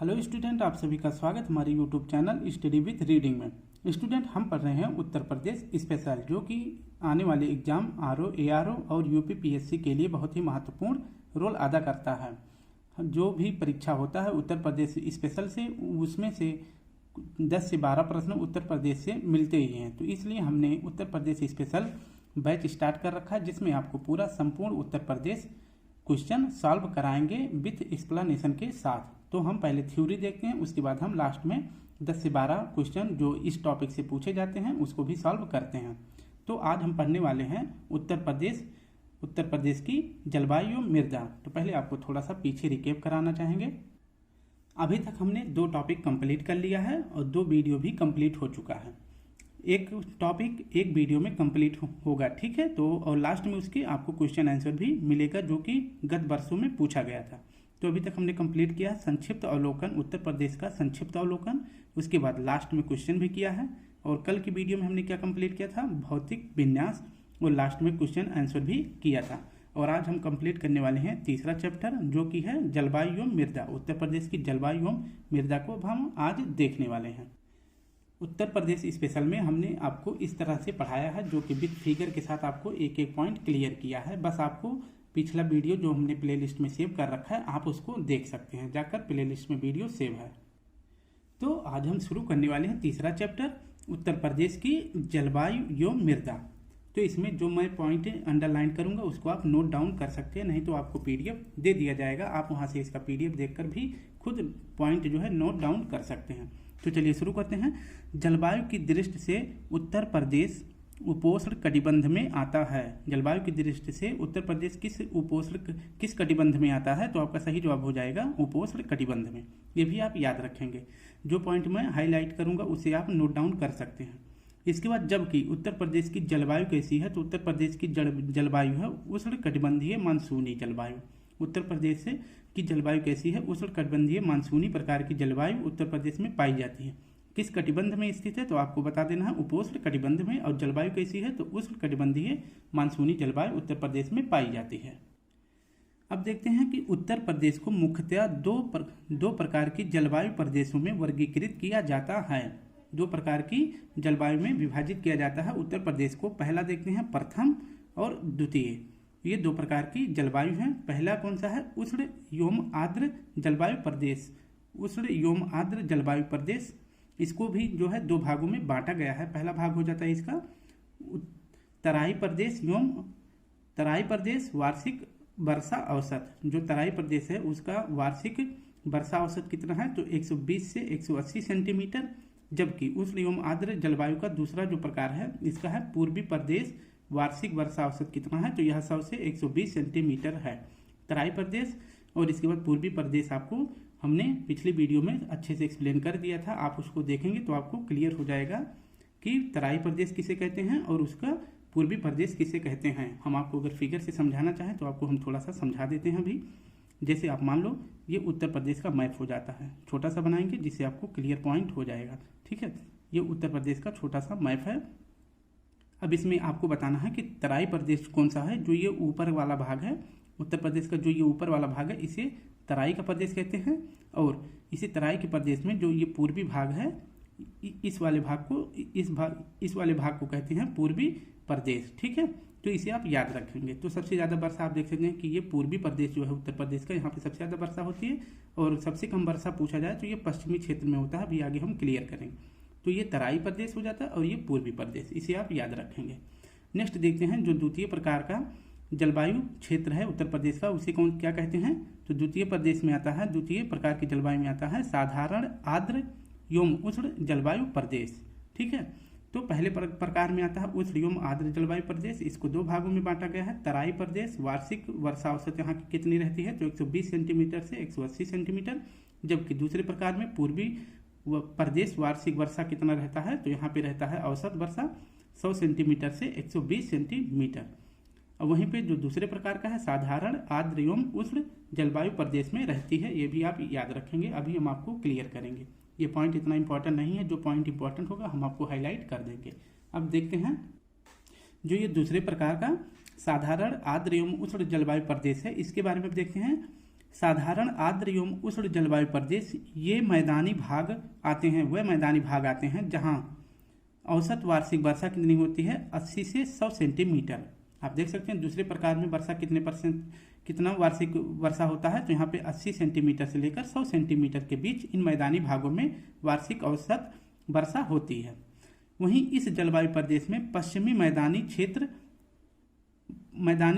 Hello student, आप सभी का स्वागत हमारे YouTube channel study with reading में। स्टूडेंट, हम पढ़ रहे हैं उत्तर प्रदेश स्पेशल, जो कि आने वाले एग्जाम आरओ, एआरओ और यूपीपीएससी के लिए बहुत ही महत्वपूर्ण रोल अदा करता है। जो भी परीक्षा होता है उत्तर प्रदेश स्पेशल से, उसमें से 10 से 12 प्रश्न उत्तर प्रदेश से मिलते ही हैं। तो इसलिए हमने Uttar Pradesh special batch start कर रखा है, जिसमें आपको पूरा संपूर्ण उत्तर प्रदेश क्वेश्चन सॉल्व कराएंगे विथ एक्सप्लेनेशन के साथ। तो हम पहले थ्योरी देखते हैं, उसके बाद हम लास्ट में 10 से 12 क्वेश्चन जो इस टॉपिक से पूछे जाते हैं उसको भी सॉल्व करते हैं। तो आज हम पढ़ने वाले हैं उत्तर प्रदेश की जलवायु मृदा। तो पहले आपको थोड़ा सा पीछे रिकेप कराना चाहेंगे। अभी तक हमने 2 टॉपिक कंप्लीट कर लिया है और 2 वीडियो भी कंप्लीट हो चुका है। एक टॉपिक एक वीडियो में कंप्लीट होगा, ठीक है। तो और लास्ट में उसके आपको क्वेश्चन आंसर भी मिलेगा, जो कि गत वर्षों में पूछा गया था। तो अभी तक हमने कंप्लीट किया संक्षिप्त अवलोकन, उत्तर प्रदेश का संक्षिप्त अवलोकन। उसके बाद लास्ट में क्वेश्चन भी किया है। और कल की वीडियो में हमने क्या कंप्लीट किया था, भौतिक विन्यास, और लास्ट में क्वेश्चन आंसर भी किया था। और आज हम कंप्लीट करने वाले हैं तीसरा चैप्टर, जो कि है जलवायु एवं मृदा। उत्तर प्रदेश की जलवायु एवं मृदा को हम आज देखने वाले हैं। उत्तर प्रदेश स्पेशल में हमने आपको इस तरह से पढ़ाया है, जो कि विद फिगर के साथ आपको एक एक पॉइंट क्लियर किया है। बस आपको पिछला वीडियो जो हमने प्लेलिस्ट में सेव कर रखा है, आप उसको देख सकते हैं, जाकर प्लेलिस्ट में वीडियो सेव है। तो आज हम शुरू करने वाले हैं तीसरा चैप्टर, उत्तर प्रदेश की जलवायु एवं मृदा। तो इसमें जो मैं पॉइंट अंडरलाइन करूंगा उसको आप नोट डाउन कर सकते हैं, नहीं तो आपको पीडीएफ दे दिया जाएगा, आप वहां से इसका पीडीएफ देखकर भी खुद पॉइंट जो है नोट डाउन कर सकते हैं। तो चलिए शुरू करते हैं। जलवायु की दृष्टि से उत्तर प्रदेश उपोष्ण कटिबंध में आता है। जलवायु की दृष्टि से उत्तर प्रदेश किस कटिबंध में आता है? तो आपका सही जवाब हो जाएगा उपोष्ण कटिबंध में। ये भी आप याद रखेंगे। जो पॉइंट मैं हाईलाइट करूंगा उसे आप नोट डाउन कर सकते हैं। इसके बाद जबकि उत्तर प्रदेश की जलवायु कैसी है, तो उत्तर प्रदेश की जलवायु है उष्ण कटिबंधीय मानसूनी जलवायु। उत्तर प्रदेश की जलवायु कैसी है? उष्ण कटिबंधीय मानसूनी प्रकार की जलवायु उत्तर प्रदेश में पाई जाती है। किस कटिबंध में स्थित है? तो आपको बता देना है उपोष्ण कटिबंध में। और जलवायु कैसी है? तो उष्ण कटिबंधीय मानसूनी जलवायु उत्तर प्रदेश में पाई जाती है। अब देखते हैं कि उत्तर प्रदेश को मुख्यतः दो प्रकार की जलवायु प्रदेशों में वर्गीकृत किया जाता है। 2 प्रकार की जलवायु में विभाजित किया जाता है उत्तर प्रदेश को। पहला देखते हैं प्रथम और द्वितीय। ये 2 प्रकार की जलवायु हैं। पहला कौन सा है? उष्ण एवं आर्द्र जलवायु प्रदेश। उष्ण एवं आर्द्र जलवायु प्रदेश, इसको भी जो है 2 भागों में बांटा गया है। पहला भाग हो जाता है इसका तराई प्रदेश एवं तराई प्रदेश वार्षिक वर्षा औसत। जो तराई प्रदेश है उसका वार्षिक वर्षा औसत कितना है? तो 120 से 180 सेंटीमीटर। जबकि उष्ण एवं आर्द्र जलवायु का दूसरा जो प्रकार है इसका है पूर्वी प्रदेश, वार्षिक वर्षा औसत कितना है? तो यह 100 से 120 सेंटीमीटर है तराई प्रदेश। और इसके बाद पूर्वी प्रदेश आपको हमने पिछली वीडियो में अच्छे से एक्सप्लेन कर दिया था, आप उसको देखेंगे तो आपको क्लियर हो जाएगा कि तराई प्रदेश किसे कहते हैं और उसका पूर्वी प्रदेश किसे कहते हैं। हम आपको अगर फिगर से समझाना चाहें तो आपको हम थोड़ा सा समझा देते हैं अभी। जैसे आप मान लो ये उत्तर प्रदेश का मैप हो जाता है, छोटा सा बनाएंगे जिससे आपको क्लियर पॉइंट हो जाएगा, ठीक है। ये उत्तर प्रदेश का छोटा सा मैप है। अब इसमें आपको बताना है कि तराई प्रदेश कौन सा है। जो ये ऊपर वाला भाग है उत्तर प्रदेश का, जो ये ऊपर वाला भाग है इसे तराई का प्रदेश कहते हैं। और इसी तराई के प्रदेश में जो ये पूर्वी भाग है, इस वाले भाग को कहते हैं पूर्वी प्रदेश, ठीक है। तो इसे आप याद रखेंगे। तो सबसे ज़्यादा वर्षा आप देख सकते हैं कि ये पूर्वी प्रदेश जो है उत्तर प्रदेश का, यहाँ पे सबसे ज़्यादा वर्षा होती है। और सबसे कम वर्षा पूछा जाए तो ये पश्चिमी क्षेत्र में होता है, अभी आगे हम क्लियर करेंगे। तो ये तराई प्रदेश हो जाता है और ये पूर्वी प्रदेश, इसे आप याद रखेंगे। नेक्स्ट देखते हैं जो द्वितीय प्रकार का जलवायु क्षेत्र है उत्तर प्रदेश का, उसे क्या कहते हैं? तो द्वितीय प्रदेश में आता है, द्वितीय प्रकार की जलवायु में आता है साधारण आर्द्र एवं उष्ण जलवायु प्रदेश, ठीक है। तो पहले प्रकार में आता है उष्ण एवं आर्द्र जलवायु प्रदेश। इसको 2 भागों में बांटा गया है। तराई प्रदेश वार्षिक वर्षा औसत यहाँ की कितनी रहती है? तो 120 सेंटीमीटर से 180 सेंटीमीटर। जबकि दूसरे प्रकार में पूर्वी प्रदेश वार्षिक वर्षा कितना रहता है? तो यहाँ पे रहता है औसत वर्षा 100 सेंटीमीटर से 120 सेंटीमीटर। और वहीं पे जो दूसरे प्रकार का है साधारण आर्द्र एवं उष्ण जलवायु प्रदेश में रहती है। ये भी आप याद रखेंगे, अभी हम आपको क्लियर करेंगे। ये पॉइंट इतना इंपॉर्टेंट नहीं है, जो पॉइंट इंपॉर्टेंट होगा हम आपको हाईलाइट कर देंगे। अब देखते हैं जो ये दूसरे प्रकार का साधारण आर्द्र एवं उष्ण जलवायु प्रदेश है, इसके बारे में देखते हैं। साधारण आर्द्र एवं उष्ण जलवायु प्रदेश ये मैदानी भाग आते हैं, वह मैदानी भाग आते हैं जहां औसत वार्षिक वर्षा कितनी होती है 80 से 100 सेंटीमीटर। आप देख सकते हैं दूसरे प्रकार में वर्षा कितना वार्षिक वर्षा होता है, तो यहाँ पे 80 सेंटीमीटर से लेकर 100 सेंटीमीटर के बीच इन मैदानी भागों में वार्षिक औसत वर्षा होती है। वहीं इस जलवायु प्रदेश में पश्चिमी मैदानी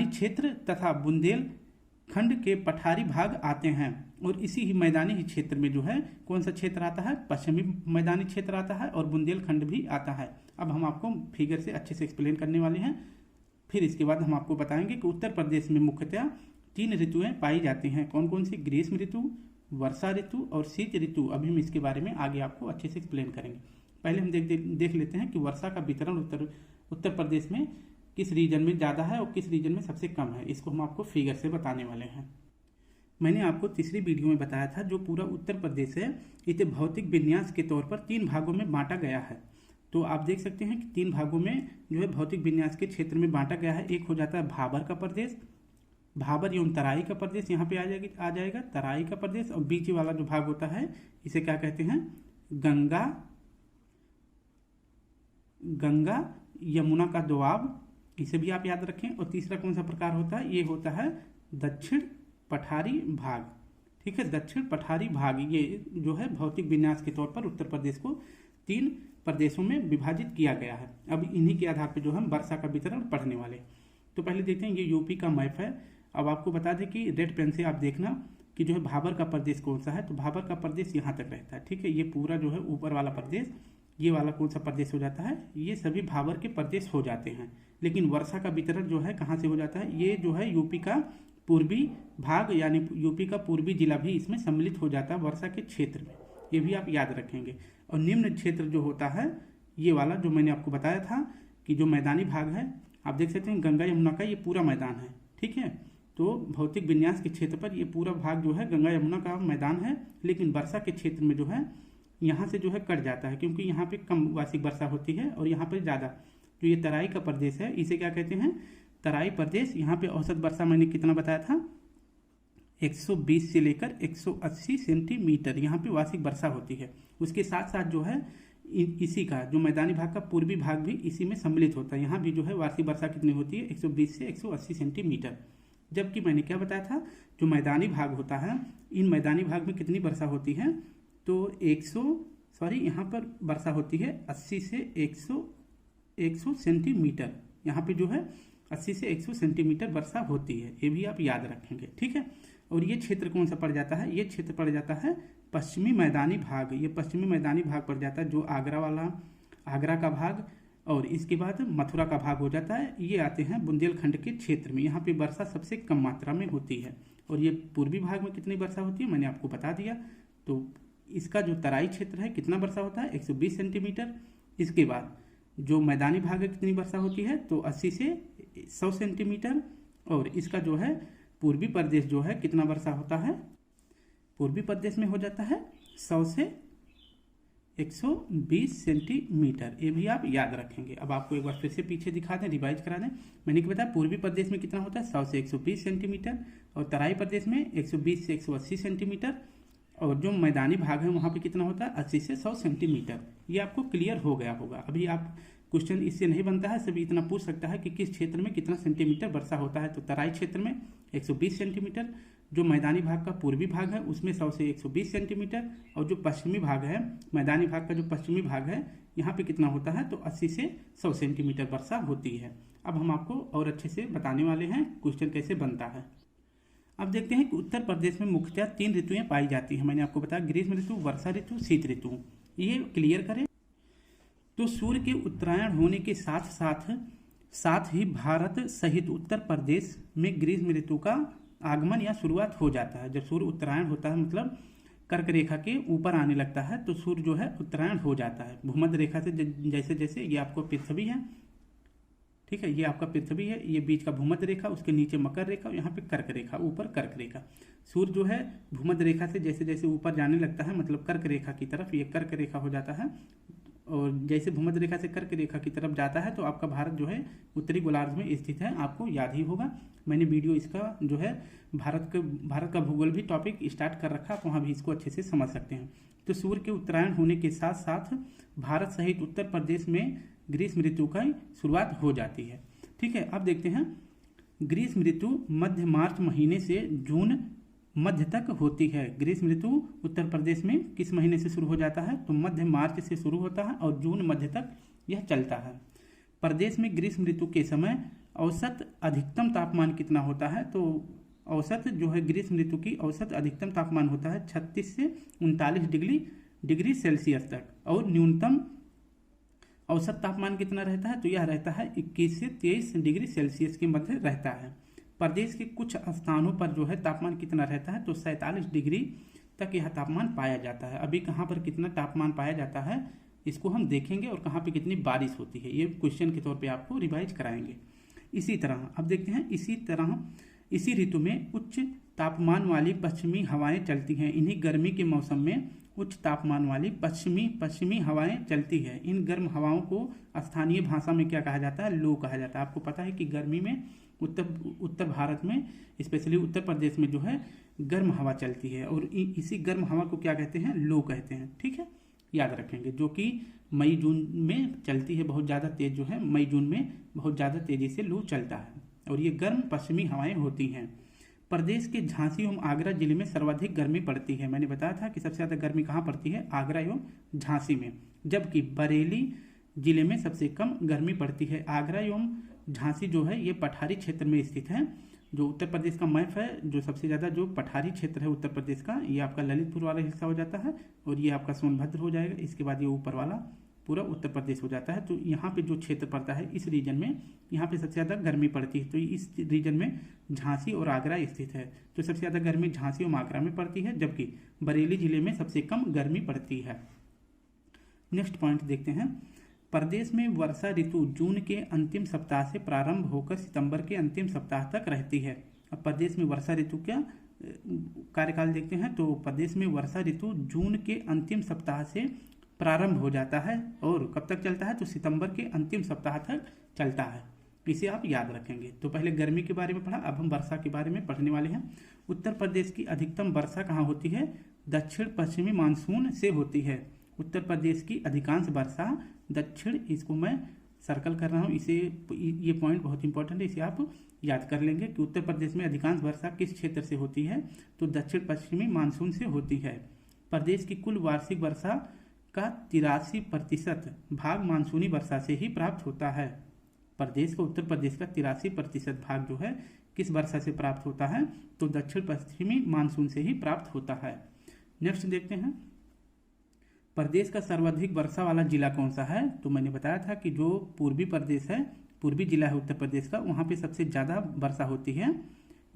क्षेत्र तथा बुंदेलखंड के पठारी भाग आते हैं, और इसी ही मैदानी ही क्षेत्र में जो है कौन सा क्षेत्र आता है, पश्चिमी मैदानी क्षेत्र आता है और बुंदेलखंड भी आता है। अब हम आपको फिगर से अच्छे से एक्सप्लेन करने वाले हैं, फिर इसके बाद हम आपको बताएंगे कि उत्तर प्रदेश में मुख्यतः 3 ऋतुएं पाई जाती हैं। कौन कौन सी? ग्रीष्म ऋतु, वर्षा ऋतु और शीत ऋतु। अभी हम इसके बारे में आगे आपको अच्छे से एक्सप्लेन करेंगे। पहले हम देख लेते हैं कि वर्षा का वितरण उत्तर प्रदेश में किस रीजन में ज़्यादा है और किस रीजन में सबसे कम है। इसको हम आपको फिगर से बताने वाले हैं। मैंने आपको तीसरी वीडियो में बताया था जो पूरा उत्तर प्रदेश है इसे भौतिक विन्यास के तौर पर 3 भागों में बांटा गया है। तो आप देख सकते हैं कि 3 भागों में जो है भौतिक विन्यास के क्षेत्र में बांटा गया है। एक हो जाता है भाबर का प्रदेश, भाबर एवं तराई का प्रदेश यहाँ पे आ जाएगा तराई का प्रदेश, और बीच वाला जो भाग होता है इसे क्या कहते हैं, गंगा यमुना का दोआब, इसे भी आप याद रखें। और तीसरा कौन सा प्रकार होता है, ये होता है दक्षिण पठारी भाग। ठीक है, दक्षिण पठारी भाग ये जो है भौतिक विन्यास के तौर पर उत्तर प्रदेश को 3 प्रदेशों में विभाजित किया गया है। अब इन्हीं के आधार पर जो हम वर्षा का वितरण पढ़ने वाले। तो पहले देखते हैं, ये यूपी का मैप है। अब आपको बता दें कि रेड पेन से आप देखना कि जो है भाबर का प्रदेश कौन सा है, तो भाबर का प्रदेश यहाँ तक रहता है। ठीक है, ये पूरा जो है ऊपर वाला प्रदेश, ये वाला कौन सा प्रदेश हो जाता है, ये सभी भाबर के प्रदेश हो जाते हैं। लेकिन वर्षा का वितरण जो है कहाँ से हो जाता है, ये जो है यूपी का पूर्वी भाग यानी यूपी का पूर्वी जिला भी इसमें सम्मिलित हो जाता है वर्षा के क्षेत्र में। ये भी आप याद रखेंगे। और निम्न क्षेत्र जो होता है ये वाला जो मैंने आपको बताया था कि जो मैदानी भाग है, आप देख सकते हैं गंगा यमुना का ये पूरा मैदान है। ठीक है, तो भौतिक विन्यास के क्षेत्र पर ये पूरा भाग जो है गंगा यमुना का मैदान है। लेकिन वर्षा के क्षेत्र में जो है यहाँ से जो है कट जाता है, क्योंकि यहाँ पे कम वार्षिक वर्षा होती है और यहाँ पर ज़्यादा। तो ये तराई का प्रदेश है, इसे क्या कहते हैं, तराई प्रदेश। यहाँ पे औसत वर्षा मैंने कितना बताया था, 120 से लेकर 180 सेंटीमीटर यहाँ पे वार्षिक वर्षा होती है। उसके साथ साथ जो है इसी का जो मैदानी भाग का पूर्वी भाग भी इसी में सम्मिलित होता है। यहाँ भी जो है वार्षिक वर्षा कितनी होती है, 120 से 180 सेंटीमीटर। जबकि मैंने क्या बताया था, जो मैदानी भाग होता है, इन मैदानी भाग में कितनी वर्षा होती है, तो यहाँ पर वर्षा होती है 80 से 100 सेंटीमीटर। यहाँ पे जो है 80 से 100 सेंटीमीटर वर्षा होती है, ये भी आप याद रखेंगे। ठीक है, और ये क्षेत्र कौन सा पड़ जाता है, ये क्षेत्र पड़ जाता है पश्चिमी मैदानी भाग। ये पश्चिमी मैदानी भाग पड़ जाता है, जो आगरा का भाग और इसके बाद मथुरा का भाग हो जाता है। ये आते हैं बुंदेलखंड के क्षेत्र में, यहाँ पे वर्षा सबसे कम मात्रा में होती है। और ये पूर्वी भाग में कितनी वर्षा होती है मैंने आपको बता दिया। तो इसका जो तराई क्षेत्र है कितना वर्षा होता है, 120 सेंटीमीटर। इसके बाद जो मैदानी भाग है कितनी वर्षा होती है, तो 80 से 100 सेंटीमीटर। और इसका जो है पूर्वी प्रदेश जो है कितना वर्षा होता है, पूर्वी प्रदेश में हो जाता है 100 से 120 सेंटीमीटर। ये भी आप याद रखेंगे। अब आपको एक बार फिर से पीछे दिखा दें, रिवाइज करा दें। मैंने क्या बताया, पूर्वी प्रदेश में कितना होता है 100 से 120 सेंटीमीटर, और तराई प्रदेश में 120 से 180 सेंटीमीटर, और जो मैदानी भाग है वहाँ पे कितना होता है 80 से 100 सेंटीमीटर। ये आपको क्लियर हो गया होगा। अभी आप क्वेश्चन इससे नहीं बनता है, सभी इतना पूछ सकता है कि किस क्षेत्र में कितना सेंटीमीटर वर्षा होता है। तो तराई क्षेत्र में 120 सेंटीमीटर, जो मैदानी भाग का पूर्वी भाग है उसमें 100 से 120 सेंटीमीटर, और जो पश्चिमी भाग है मैदानी भाग का जो पश्चिमी भाग है यहाँ पे कितना होता है, तो 80 से 100 सेंटीमीटर वर्षा होती है। अब हम आपको और अच्छे से बताने वाले हैं क्वेश्चन कैसे बनता है। अब देखते हैं कि उत्तर प्रदेश में मुख्यतः 3 ऋतुएं पाई जाती हैं। मैंने आपको बताया ग्रीष्म ऋतु, वर्षा ऋतु, शीत ऋतु। ये क्लियर करें। तो सूर्य के उत्तरायण होने के साथ ही भारत सहित उत्तर प्रदेश में ग्रीष्म ऋतु का आगमन या शुरुआत हो जाता है। जब सूर्य उत्तरायण होता है मतलब कर्क रेखा के ऊपर आने लगता है, तो सूर्य जो है उत्तरायण हो जाता है भूमध्य रेखा से। जैसे जैसे ये आपको पृथ्वी है, ठीक है, ये आपका पृथ्वी है, ये बीच का भूमध्य रेखा, उसके नीचे मकर रेखा, यहाँ पे कर्क रेखा, ऊपर कर्क रेखा। सूर्य जो है भूमध्य रेखा से जैसे जैसे ऊपर जाने लगता है मतलब कर्क रेखा की तरफ, ये कर्क रेखा हो जाता है और जैसे भूमध्य रेखा से कर्क रेखा की तरफ जाता है तो आपका भारत जो है उत्तरी गोलार्ध में स्थित है, आपको याद ही होगा। मैंने वीडियो इसका जो है भारत का भूगोल भी टॉपिक स्टार्ट कर रखा, आप वहाँ भी इसको अच्छे से समझ सकते हैं। तो सूर्य के उत्तरायण होने के साथ साथ भारत सहित उत्तर प्रदेश में ग्रीष्म ऋतु की शुरुआत हो जाती है। ठीक है, अब देखते हैं ग्रीष्म ऋतु मध्य मार्च महीने से जून मध्य तक होती है। ग्रीष्म ऋतु उत्तर प्रदेश में किस महीने से शुरू हो जाता है? तो मध्य मार्च से शुरू होता है और जून मध्य तक यह चलता है। प्रदेश में ग्रीष्म ऋतु के समय औसत अधिकतम तापमान कितना होता है? तो औसत जो है ग्रीष्म ऋतु की औसत अधिकतम तापमान होता है 36 से 39 डिग्री सेल्सियस तक, और न्यूनतम औसत तापमान कितना रहता है? तो यह रहता है 21 से 23 डिग्री सेल्सियस के मध्य रहता है। प्रदेश के कुछ स्थानों पर जो है तापमान कितना रहता है? तो 47 डिग्री तक यह तापमान पाया जाता है। अभी कहाँ पर कितना तापमान पाया जाता है इसको हम देखेंगे, और कहाँ पे कितनी बारिश होती है ये क्वेश्चन के तौर पे आपको रिवाइज कराएंगे। इसी तरह अब देखते हैं इसी ऋतु में उच्च तापमान वाली पश्चिमी हवाएं चलती हैं। इन्हीं गर्मी के मौसम में उच्च तापमान वाली पश्चिमी हवाएं चलती है। इन गर्म हवाओं को स्थानीय भाषा में क्या कहा जाता है? लू कहा जाता है। आपको पता है कि गर्मी में उत्तर भारत में स्पेशली उत्तर प्रदेश में जो है गर्म हवा चलती है, और इसी गर्म हवा को क्या कहते हैं? लू कहते हैं। ठीक है, याद रखेंगे, जो कि मई जून में चलती है बहुत ज़्यादा तेज, जो है मई जून में बहुत ज़्यादा तेजी से लू चलता है, और ये गर्म पश्चिमी हवाएं होती हैं। प्रदेश के झांसी एवं आगरा जिले में सर्वाधिक गर्मी पड़ती है। मैंने बताया था कि सबसे ज़्यादा गर्मी कहाँ पड़ती है? आगरा एवं झांसी में, जबकि बरेली जिले में सबसे कम गर्मी पड़ती है। आगरा एवं झांसी जो है ये पठारी क्षेत्र में स्थित है। जो उत्तर प्रदेश का मैप है, जो सबसे ज़्यादा जो पठारी क्षेत्र है उत्तर प्रदेश का, ये आपका ललितपुर वाला हिस्सा हो जाता है, और ये आपका सोनभद्र हो जाएगा। इसके बाद ये ऊपर वाला पूरा उत्तर प्रदेश हो जाता है। तो यहाँ पे जो क्षेत्र पड़ता है इस रीजन में, यहाँ पे सबसे ज़्यादा गर्मी पड़ती है। तो इस रीजन में झांसी और आगरा स्थित है। तो सबसे ज़्यादा गर्मी झांसी और आगरा में पड़ती है, जबकि बरेली जिले में सबसे कम गर्मी पड़ती है। नेक्स्ट पॉइंट देखते हैं। प्रदेश में वर्षा ऋतु जून के अंतिम सप्ताह से प्रारंभ होकर सितंबर के अंतिम सप्ताह तक रहती है। अब प्रदेश में वर्षा ऋतु क्या कार्यकाल देखते हैं। तो प्रदेश में वर्षा ऋतु जून के अंतिम सप्ताह से प्रारंभ हो जाता है, और कब तक चलता है? तो सितंबर के अंतिम सप्ताह तक चलता है। इसे आप याद रखेंगे। तो पहले गर्मी के बारे में पढ़ा, अब हम वर्षा के बारे में पढ़ने वाले हैं। उत्तर प्रदेश की अधिकतम वर्षा कहाँ होती है? दक्षिण पश्चिमी मानसून से होती है। उत्तर प्रदेश की अधिकांश वर्षा दक्षिण, इसको मैं सर्कल कर रहा हूँ, इसे ये पॉइंट बहुत इंपॉर्टेंट है, इसे आप याद कर लेंगे कि उत्तर प्रदेश में अधिकांश वर्षा किस क्षेत्र से होती है? तो दक्षिण पश्चिमी मानसून से होती है। प्रदेश की कुल वार्षिक वर्षा का 83% भाग मानसूनी वर्षा से ही प्राप्त होता है। प्रदेश का उत्तर प्रदेश का 83% भाग जो है किस वर्षा से प्राप्त होता है? तो दक्षिण पश्चिमी मानसून से ही प्राप्त होता है। नेक्स्ट देखते हैं, प्रदेश का सर्वाधिक वर्षा वाला जिला कौन सा है? तो मैंने बताया था कि जो पूर्वी प्रदेश है, पूर्वी जिला है उत्तर प्रदेश का, वहाँ पे सबसे ज़्यादा वर्षा होती है,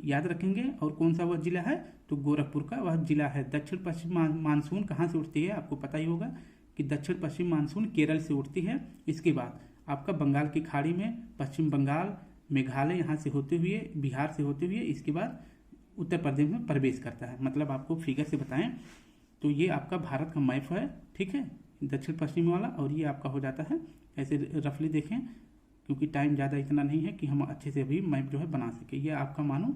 याद रखेंगे। और कौन सा वह जिला है? तो गोरखपुर का वह जिला है। दक्षिण पश्चिम मानसून कहाँ से उठती है? आपको पता ही होगा कि दक्षिण पश्चिम मानसून केरल से उठती है। इसके बाद आपका बंगाल की खाड़ी में पश्चिम बंगाल, मेघालय यहाँ से होते हुए, बिहार से होते हुए, इसके बाद उत्तर प्रदेश में प्रवेश करता है। मतलब आपको फिगर से बताएं तो ये आपका भारत का मैप है, ठीक है, दक्षिण पश्चिम वाला, और ये आपका हो जाता है ऐसे रफली देखें, क्योंकि टाइम ज़्यादा इतना नहीं है कि हम अच्छे से अभी मैप जो है बना सके। ये आपका मानो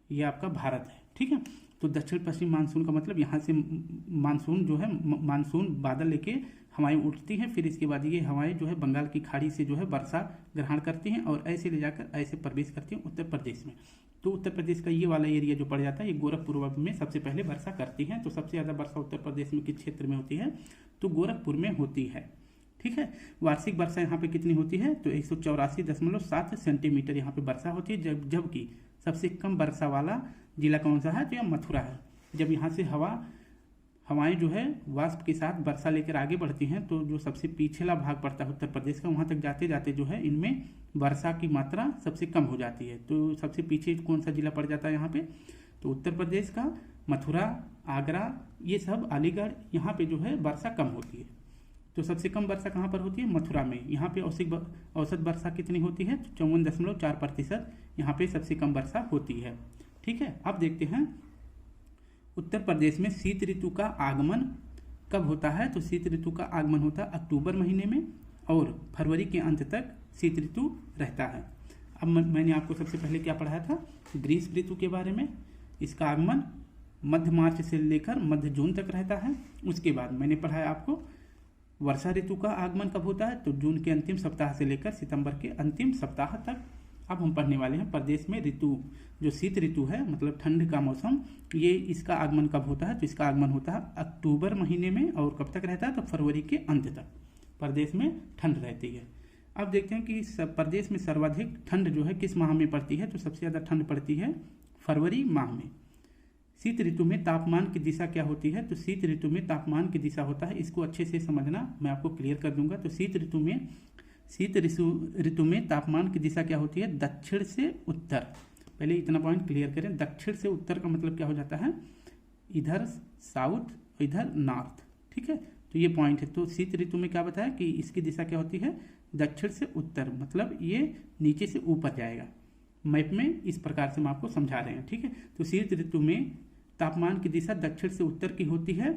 ये आपका भारत है, ठीक है। तो दक्षिण पश्चिम मानसून का मतलब यहाँ से मानसून जो है, मानसून बादल लेके हवाएं उठती हैं, फिर इसके बाद ये हवाएं जो है बंगाल की खाड़ी से जो है वर्षा ग्रहण करती हैं और ऐसे ले जाकर ऐसे प्रवेश करती हैं उत्तर प्रदेश में। तो उत्तर प्रदेश का ये वाला एरिया जो पड़ जाता है, ये गोरखपुर में सबसे पहले वर्षा करती है। तो सबसे ज़्यादा वर्षा उत्तर प्रदेश में किस क्षेत्र में होती है? तो गोरखपुर में होती है, ठीक है। वार्षिक वर्षा यहाँ पे कितनी होती है? तो 184.7 सेंटीमीटर यहाँ पे वर्षा होती है, जबकि सबसे कम वर्षा वाला जिला कौन सा है? तो यह मथुरा है। जब यहाँ से हवाएं जो है वाष्प के साथ वर्षा लेकर आगे बढ़ती हैं, तो जो सबसे पिछला भाग पड़ता है उत्तर प्रदेश का, वहाँ तक जाते जाते जो है इनमें वर्षा की मात्रा सबसे कम हो जाती है। तो सबसे पीछे कौन सा जिला पड़ जाता है यहाँ पे? तो उत्तर प्रदेश का मथुरा, आगरा, ये सब, अलीगढ़, यहाँ पे जो है वर्षा कम होती है। तो सबसे कम वर्षा कहाँ पर होती है? मथुरा में। यहाँ पे औसत वर्षा कितनी होती है? 54.4% यहाँ पे सबसे कम वर्षा होती है, ठीक है। अब देखते हैं उत्तर प्रदेश में शीत ऋतु का आगमन कब होता है? तो शीत ऋतु का आगमन होता है अक्टूबर महीने में और फरवरी के अंत तक शीत ऋतु रहता है। अब मैंने आपको सबसे पहले क्या पढ़ाया था? ग्रीष्म ऋतु के बारे में। इसका आगमन मध्य मार्च से लेकर मध्य जून तक रहता है। उसके बाद मैंने पढ़ाया आपको वर्षा ऋतु का आगमन कब होता है? तो जून के अंतिम सप्ताह से लेकर सितंबर के अंतिम सप्ताह तक। अब हम पढ़ने वाले हैं प्रदेश में ऋतु, जो शीत ऋतु है मतलब ठंड का मौसम, ये इसका आगमन कब होता है? तो इसका आगमन होता है अक्टूबर महीने में और कब तक रहता है? तो फरवरी के अंत तक प्रदेश में ठंड रहती है। अब देखते हैं कि प्रदेश में सर्वाधिक ठंड जो है किस माह में पड़ती है? तो सबसे ज़्यादा ठंड पड़ती है फरवरी माह में। शीत ऋतु में तापमान की दिशा क्या होती है? तो शीत ऋतु में तापमान की दिशा होता है, इसको अच्छे से समझना, मैं आपको क्लियर कर दूंगा। तो शीत ऋतु में तापमान की दिशा क्या होती है? दक्षिण से उत्तर। पहले इतना पॉइंट क्लियर करें, दक्षिण से उत्तर का मतलब क्या हो जाता है? इधर साउथ, इधर नॉर्थ, ठीक है। तो ये पॉइंट है। तो शीत ऋतु में क्या बताया कि इसकी दिशा क्या होती है? दक्षिण से उत्तर, मतलब ये नीचे से ऊपर जाएगा। मैप में इस प्रकार से हम आपको समझा रहे हैं, ठीक है। तो शीत ऋतु में तापमान की दिशा दक्षिण से उत्तर की होती है,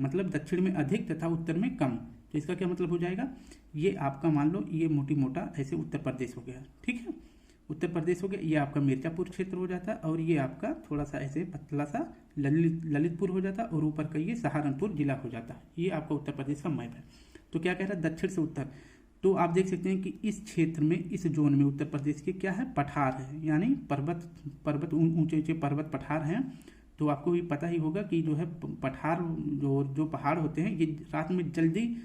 मतलब दक्षिण में अधिक तथा उत्तर में कम। तो इसका क्या मतलब हो जाएगा? ये आपका मान लो ये मोटी मोटा ऐसे उत्तर प्रदेश हो गया, ठीक है। उत्तर प्रदेश हो गया, ये आपका मिर्जापुर क्षेत्र हो जाता है और ये आपका थोड़ा सा ऐसे पतला सा ललितपुर हो जाता है और ऊपर का ये सहारनपुर जिला हो जाता है। ये आपका उत्तर प्रदेश का मैप है। तो क्या कह रहा है? दक्षिण से उत्तर। तो आप देख सकते हैं कि इस क्षेत्र में, इस जोन में उत्तर प्रदेश के क्या है? पठार है, यानी पर्वत ऊंचे ऊंचे पर्वत पठार हैं। तो आपको भी पता ही होगा कि जो है पठार जो पहाड़ होते हैं ये रात में जल्दी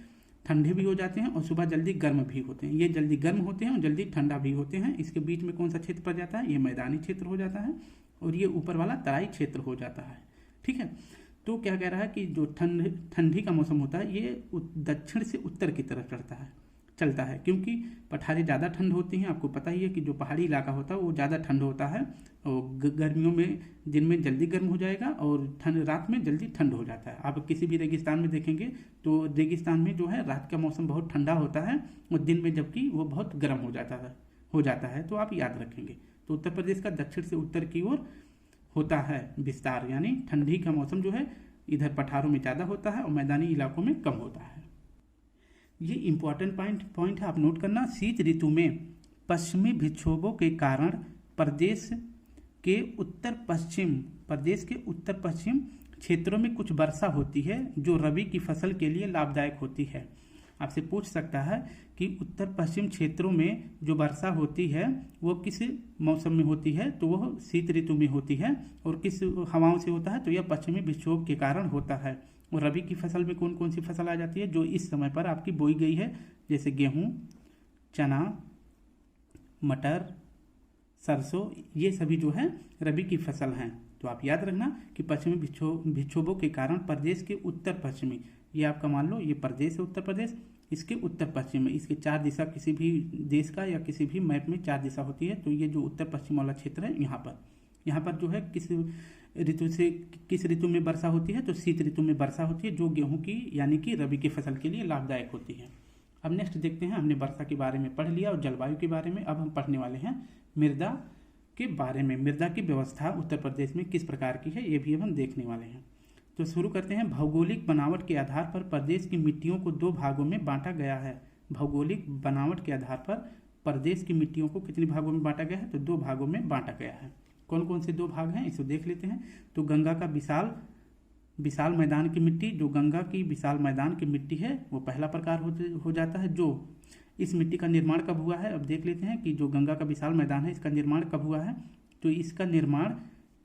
ठंडे भी हो जाते हैं और सुबह जल्दी गर्म भी होते हैं। ये जल्दी गर्म होते हैं और जल्दी ठंडा भी होते हैं। इसके बीच में कौन सा क्षेत्र पड़ जाता है? ये मैदानी क्षेत्र हो जाता है और ये ऊपर वाला तराई क्षेत्र हो जाता है, ठीक है। तो क्या कह रहा है कि जो ठंडी का मौसम होता है ये दक्षिण से उत्तर की तरफ चलता है, क्योंकि पठारी ज़्यादा ठंड होती हैं। आपको पता ही है कि जो पहाड़ी इलाका होता है वो ज़्यादा ठंड होता है और गर्मियों में दिन में जल्दी गर्म हो जाएगा और रात में जल्दी ठंड हो जाता है। आप किसी भी रेगिस्तान में देखेंगे तो रेगिस्तान में जो है रात का मौसम बहुत ठंडा होता है और दिन में जबकि वो बहुत गर्म हो जाता है। तो आप याद रखेंगे। तो उत्तर प्रदेश का दक्षिण से उत्तर की ओर होता है विस्तार, यानी ठंडी का मौसम जो है इधर पठारों में ज़्यादा होता है और मैदानी इलाकों में कम होता है। ये इंपॉर्टेंट पॉइंट है, आप नोट करना। शीत ऋतु में पश्चिमी विक्षोभों के कारण प्रदेश के उत्तर पश्चिम क्षेत्रों में कुछ वर्षा होती है जो रबी की फसल के लिए लाभदायक होती है। आपसे पूछ सकता है कि उत्तर पश्चिम क्षेत्रों में जो वर्षा होती है वो किस मौसम में होती है? तो वह शीत ऋतु में होती है। और किस हवाओं से होता है? तो यह पश्चिमी विक्षोभ के कारण होता है। और रबी की फसल में कौन कौन सी फसल आ जाती है जो इस समय पर आपकी बोई गई है? जैसे गेहूं, चना, मटर, सरसों, ये सभी जो है रबी की फसल हैं। तो आप याद रखना कि पश्चिमी विक्षोभों के कारण प्रदेश के उत्तर पश्चिमी, ये आपका मान लो ये प्रदेश है उत्तर प्रदेश, इसके उत्तर पश्चिम में, इसके चार दिशा किसी भी देश का या किसी भी मैप में चार दिशा होती है। तो ये जो उत्तर पश्चिम वाला क्षेत्र है यहाँ पर जो है किस ऋतु में वर्षा होती है? तो शीत ऋतु में वर्षा होती है जो गेहूं की यानी कि रबी की फसल के लिए लाभदायक होती है। अब नेक्स्ट देखते हैं, हमने वर्षा के बारे में पढ़ लिया और जलवायु के बारे में। अब हम पढ़ने वाले हैं मृदा के बारे में। मृदा की व्यवस्था उत्तर प्रदेश में किस प्रकार की है ये भी हम देखने वाले हैं। तो शुरू करते हैं। भौगोलिक बनावट के आधार पर प्रदेश की मिट्टियों को दो भागों में बांटा गया है। भौगोलिक बनावट के आधार पर प्रदेश की मिट्टियों को कितने भागों में बांटा गया है? तो दो भागों में बांटा गया है। कौन कौन से दो भाग हैं इसको देख लेते हैं। तो गंगा का विशाल मैदान की मिट्टी, जो गंगा की विशाल मैदान की मिट्टी है वो पहला प्रकार हो जाता है। जो इस मिट्टी का निर्माण कब हुआ है? अब देख लेते हैं कि जो गंगा का विशाल मैदान है इसका निर्माण कब हुआ है? तो इसका निर्माण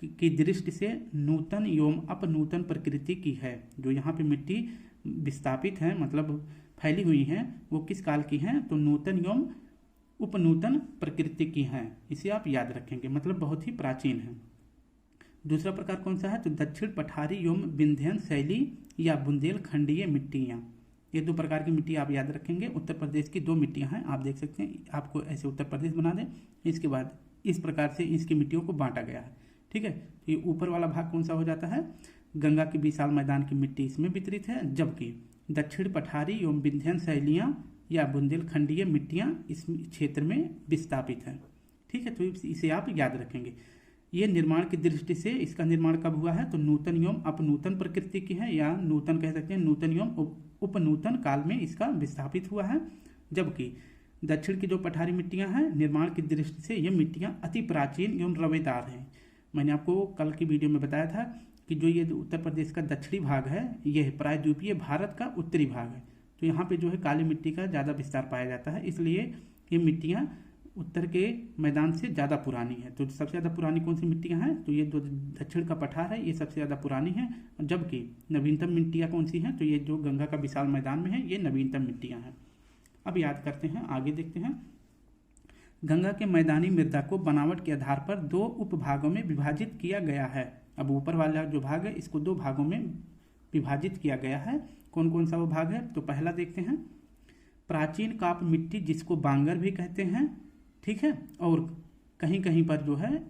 की दृष्टि से नूतन एवं अपनूतन प्रकृति की है। जो यहाँ पे मिट्टी विस्थापित है मतलब फैली हुई हैं वो किस काल की हैं? तो नूतन एवं उपनूतन प्रकृति की हैं। इसे आप याद रखेंगे, मतलब बहुत ही प्राचीन है। दूसरा प्रकार कौन सा है? तो दक्षिण पठारी एवं विंध्यन शैली या बुंदेलखंडीय मिट्टियाँ। ये दो प्रकार की मिट्टी आप याद रखेंगे। उत्तर प्रदेश की दो मिट्टियाँ हैं, आप देख सकते हैं। आपको ऐसे उत्तर प्रदेश बना दें। इसके बाद इस प्रकार से इसकी मिट्टियों को बांटा गया है, ठीक है। तो ये ऊपर वाला भाग कौन सा हो जाता है? गंगा के विशाल मैदान की मिट्टी इसमें वितरित है, जबकि दक्षिण पठारी एवं विंध्यन शैलियाँ या बुंदेलखंडीय मिट्टियाँ इस क्षेत्र में विस्थापित हैं, ठीक है। तो इसे आप याद रखेंगे। ये निर्माण की दृष्टि से इसका निर्माण कब हुआ है, तो नूतन एवं अपनूतन प्रकृति की है, या नूतन कह सकते हैं, नूतन एवं उपनूतन काल में इसका विस्थापित हुआ है। जबकि दक्षिण की जो पठारी मिट्टियां हैं, निर्माण की दृष्टि से ये मिट्टियां अति प्राचीन एवं रवेदार हैं। मैंने आपको कल की वीडियो में बताया था कि जो ये उत्तर प्रदेश का दक्षिणी भाग है, यह प्रायद्वीपीय भारत का उत्तरी भाग है, तो यहाँ पे जो है काली मिट्टी का ज़्यादा विस्तार पाया जाता है, इसलिए ये मिट्टियाँ उत्तर के मैदान से ज़्यादा पुरानी है। तो सबसे ज़्यादा पुरानी कौन सी मिट्टियाँ हैं, तो ये जो दक्षिण का पठार है ये सबसे ज़्यादा पुरानी है। जबकि नवीनतम मिट्टियाँ कौन सी हैं, तो ये जो गंगा का विशाल मैदान में है ये नवीनतम मिट्टियाँ हैं। अब याद करते हैं, आगे देखते हैं। गंगा के मैदानी मृदा को बनावट के आधार पर 2 उपभागों में विभाजित किया गया है। अब ऊपर वाला जो भाग है इसको 2 भागों में विभाजित किया गया है। कौन कौन सा वो भाग है, तो पहला देखते हैं, प्राचीन काप मिट्टी जिसको बांगर भी कहते हैं, ठीक है। और कहीं कहीं पर जो है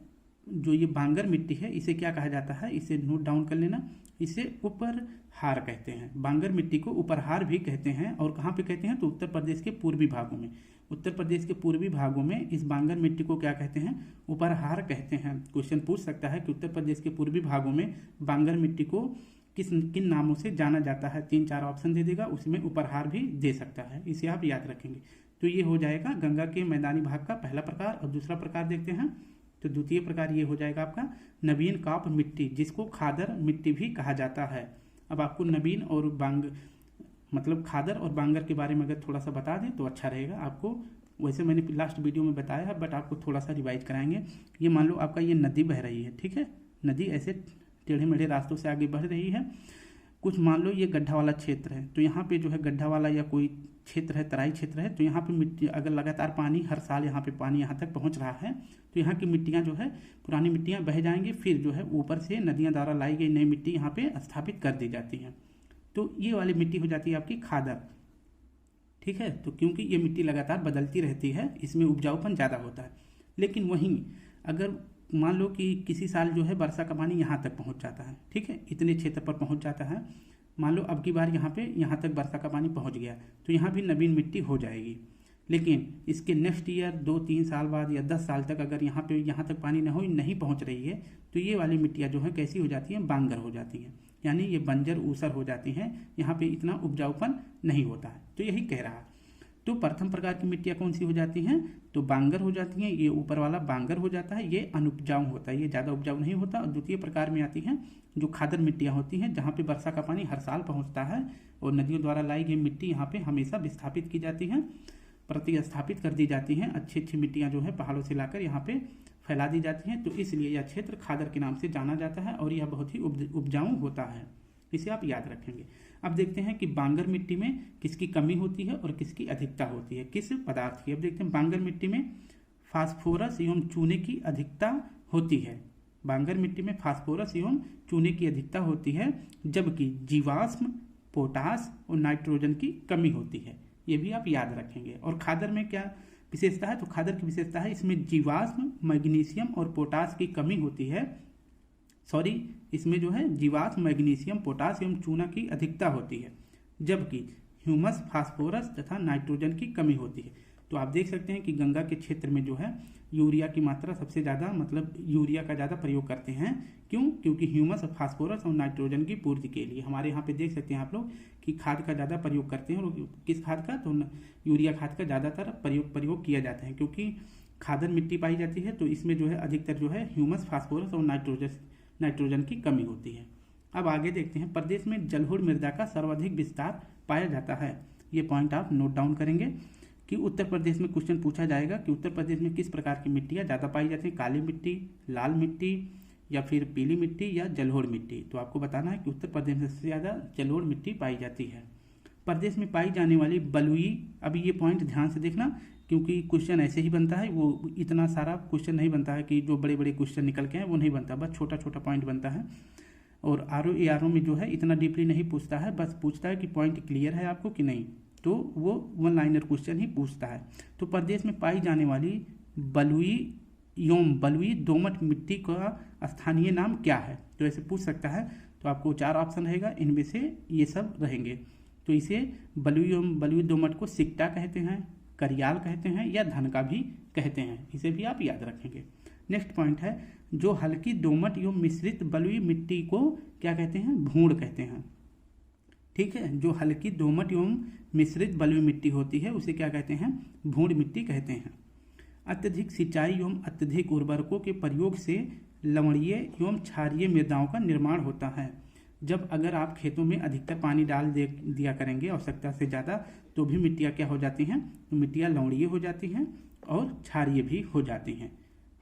जो ये बांगर मिट्टी है इसे क्या कहा जाता है, इसे नोट डाउन कर लेना, इसे उपरहार कहते हैं। बांगर मिट्टी को उपरहार भी कहते हैं। और कहाँ पे कहते हैं, तो उत्तर प्रदेश के पूर्वी भागों में। उत्तर प्रदेश के पूर्वी भागों में इस बांगर मिट्टी को क्या कहते हैं, उपरहार कहते हैं। क्वेश्चन पूछ सकता है कि उत्तर प्रदेश के पूर्वी भागों में बांगर मिट्टी को किन नामों से जाना जाता है, 3-4 ऑप्शन दे देगा, उसमें उपरहार भी दे सकता है, इसे आप याद रखेंगे। तो ये हो जाएगा गंगा के मैदानी भाग का पहला प्रकार। और दूसरा प्रकार देखते हैं, तो द्वितीय प्रकार ये हो जाएगा आपका नवीन काप मिट्टी जिसको खादर मिट्टी भी कहा जाता है। अब आपको नवीन और मतलब खादर और बांगर के बारे में अगर थोड़ा सा बता दें तो अच्छा रहेगा आपको। वैसे मैंने लास्ट वीडियो में बताया है, बट आपको थोड़ा सा रिवाइज कराएंगे। ये मान लो आपका ये नदी बह रही है, ठीक है, नदी ऐसे टेढ़े मेढ़े रास्तों से आगे बढ़ रही है। कुछ मान लो ये गड्ढा वाला क्षेत्र है, तो यहाँ पे जो है गड्ढा वाला या कोई क्षेत्र है, तराई क्षेत्र है, तो यहाँ पे मिट्टी अगर लगातार पानी हर साल यहाँ पे पानी यहाँ तक पहुँच रहा है, तो यहाँ की मिट्टियाँ जो है पुरानी मिट्टियाँ बह जाएंगी, फिर जो है ऊपर से नदियाँ द्वारा लाई गई नई मिट्टी यहाँ पे स्थापित कर दी जाती हैं। तो ये वाली मिट्टी हो जाती है आपकी खादर, ठीक है। तो क्योंकि ये मिट्टी लगातार बदलती रहती है, इसमें उपजाऊपन ज़्यादा होता है। लेकिन वहीं अगर मान लो कि किसी साल जो है वर्षा का पानी यहाँ तक पहुँच जाता है, ठीक है, इतने क्षेत्र पर पहुँच जाता है, मान लो अब की बार यहाँ तक वर्षा का पानी पहुँच गया, तो यहाँ भी नवीन मिट्टी हो जाएगी। लेकिन इसके नेक्स्ट ईयर 2-3 साल बाद या 10 साल तक अगर यहाँ तक पानी नहीं पहुँच रही है, तो ये वाली मिट्टियाँ जो है कैसी हो जाती हैं, बांगर हो जाती हैं, यानी ये बंजर ऊसर हो जाती हैं, यहाँ पे इतना उपजाऊपन नहीं होता है। तो यही कह रहा है। तो प्रथम प्रकार की मिट्टियाँ कौन सी हो जाती हैं, तो बांगर हो जाती हैं, ये ऊपर वाला बांगर हो जाता है, ये अनुपजाऊ होता है, ये ज़्यादा उपजाऊ नहीं होता। और द्वितीय प्रकार में आती हैं जो खादर मिट्टियाँ होती हैं, जहाँ पे वर्षा का पानी हर साल पहुँचता है और नदियों द्वारा लाई गई मिट्टी यहाँ पे हमेशा विस्थापित की जाती हैं, प्रतिस्थापित कर दी जाती हैं। अच्छी अच्छी मिट्टियाँ जो है पहाड़ों से लाकर यहाँ पे फैला दी जाती हैं, तो इसलिए यह क्षेत्र खादर के नाम से जाना जाता है और यह बहुत ही उपजाऊ होता है, इसे आप याद रखेंगे। अब देखते हैं कि बांगर मिट्टी में किसकी कमी होती है और किसकी अधिकता होती है, किस पदार्थ की। अब देखते हैं बांगर मिट्टी में फास्फोरस एवं चूने की अधिकता होती है। बांगर मिट्टी में फास्फोरस एवं चूने की अधिकता होती है, जबकि जीवाश्म, पोटास और नाइट्रोजन की कमी होती है, ये भी आप याद रखेंगे। और खादर में क्या विशेषता है, तो खादर की विशेषता है इसमें जीवाश्म, मैग्नीशियम और पोटास की कमी होती है। इसमें जो है जीवाश्म, मैग्नीशियम, पोटास एवं चूना की अधिकता होती है, जबकि ह्यूमस, फास्फोरस तथा नाइट्रोजन की कमी होती है। तो आप देख सकते हैं कि गंगा के क्षेत्र में जो है यूरिया की मात्रा सबसे ज़्यादा, मतलब यूरिया का ज़्यादा प्रयोग करते हैं। क्यों, क्योंकि ह्यूमस, फास्फोरस और नाइट्रोजन की पूर्ति के लिए। हमारे यहाँ पे देख सकते हैं आप लोग कि खाद का ज़्यादा प्रयोग करते हैं। और किस खाद का, तो यूरिया खाद का ज़्यादातर प्रयोग किया जाता है, क्योंकि खादर मिट्टी पाई जाती है, तो इसमें जो है अधिकतर जो है ह्यूमस, फास्फोरस और नाइट्रोजन की कमी होती है। अब आगे देखते हैं, प्रदेश में जलोढ़ मृदा का सर्वाधिक विस्तार पाया जाता है। ये पॉइंट आप नोट डाउन करेंगे कि उत्तर प्रदेश में क्वेश्चन पूछा जाएगा कि उत्तर प्रदेश में किस प्रकार की मिट्टियाँ ज़्यादा पाई जाती हैं, काली मिट्टी, लाल मिट्टी या फिर पीली मिट्टी या जलोढ़ मिट्टी। तो आपको बताना है कि उत्तर प्रदेश में सबसे ज़्यादा जलोढ़ मिट्टी पाई जाती है। प्रदेश में पाई जाने वाली बलुई, अभी ये पॉइंट ध्यान से देखना, क्योंकि क्वेश्चन ऐसे ही बनता है, वो इतना सारा क्वेश्चन नहीं बनता है कि जो बड़े बड़े क्वेश्चन निकल के हैं वो नहीं बनता, बस छोटा छोटा पॉइंट बनता है। और RO में जो है इतना डीपली नहीं पूछता है, बस पूछता है कि पॉइंट क्लियर है आपको कि नहीं, तो वो 1 लाइनर क्वेश्चन ही पूछता है। तो प्रदेश में पाई जाने वाली बलुई दोमट मिट्टी का स्थानीय नाम क्या है, तो ऐसे पूछ सकता है। तो आपको 4 ऑप्शन रहेगा, इनमें से ये सब रहेंगे। तो इसे बलुई दोमट को सिक्टा कहते हैं, करियाल कहते हैं या धनका भी कहते हैं, इसे भी आप याद रखेंगे। नेक्स्ट पॉइंट है, जो हल्की दोमट एवं मिश्रित बलुई मिट्टी को क्या कहते हैं? भूड़ कहते हैं। ठीक है, जो हल्की दोमट एवं मिश्रित बलुई मिट्टी होती है उसे क्या कहते हैं? भूड़ मिट्टी कहते हैं। अत्यधिक सिंचाई एवं अत्यधिक उर्वरकों के प्रयोग से लवणीय एवं क्षारीय मृदाओं का निर्माण होता है। जब अगर आप खेतों में अधिकतर पानी डाल दिया करेंगे आवश्यकता से ज़्यादा, तो भी मिट्टियाँ क्या हो जाती हैं? तो मिट्टियाँ लवणीय हो जाती हैं और क्षारीय भी हो जाती हैं।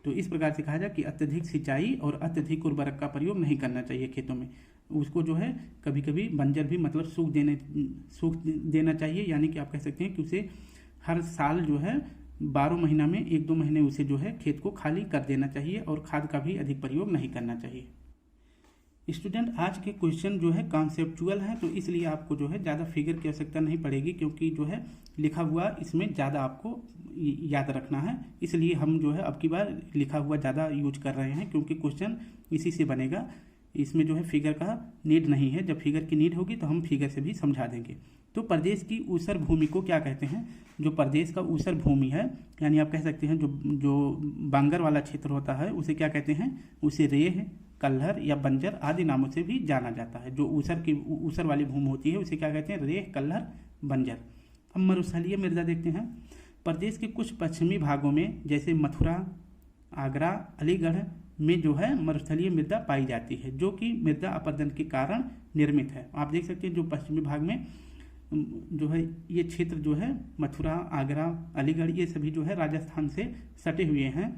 तो इस प्रकार से कहा जाए कि अत्यधिक सिंचाई और अत्यधिक उर्वरक का प्रयोग नहीं करना चाहिए खेतों में। उसको जो है कभी कभी बंजर भी मतलब सूख देना चाहिए, यानी कि आप कह सकते हैं कि उसे हर साल जो है 12 महीना में 1-2 महीने उसे जो है खेत को खाली कर देना चाहिए और खाद का भी अधिक प्रयोग नहीं करना चाहिए। स्टूडेंट, आज के क्वेश्चन जो है कॉन्सेप्चुअल है, तो इसलिए आपको जो है ज़्यादा फिगर की आवश्यकता नहीं पड़ेगी, क्योंकि जो है लिखा हुआ इसमें ज़्यादा आपको याद रखना है। इसलिए हम जो है अब की बार लिखा हुआ ज़्यादा यूज कर रहे हैं, क्योंकि क्वेश्चन इसी से बनेगा। इसमें जो है फिगर का नीड नहीं है। जब फिगर की नीड होगी तो हम फिगर से भी समझा देंगे। तो प्रदेश की ऊसर भूमि को क्या कहते हैं? जो प्रदेश का ऊसर भूमि है, यानी आप कह सकते हैं जो बांगर वाला क्षेत्र होता है उसे क्या कहते हैं? उसे रेह, कल्हर या बंजर आदि नामों से भी जाना जाता है। जो ऊसर वाली भूमि होती है उसे क्या कहते हैं? रेह, कल्हर, बंजर। अब मरुस्थलीय मृदा देखते हैं। प्रदेश के कुछ पश्चिमी भागों में जैसे मथुरा, आगरा, अलीगढ़ में जो है मरुस्थलीय मृदा पाई जाती है, जो कि मृदा अपरदन के कारण निर्मित है। आप देख सकते हैं जो पश्चिमी भाग में जो है ये क्षेत्र जो है मथुरा, आगरा, अलीगढ़ ये सभी जो है राजस्थान से सटे हुए हैं,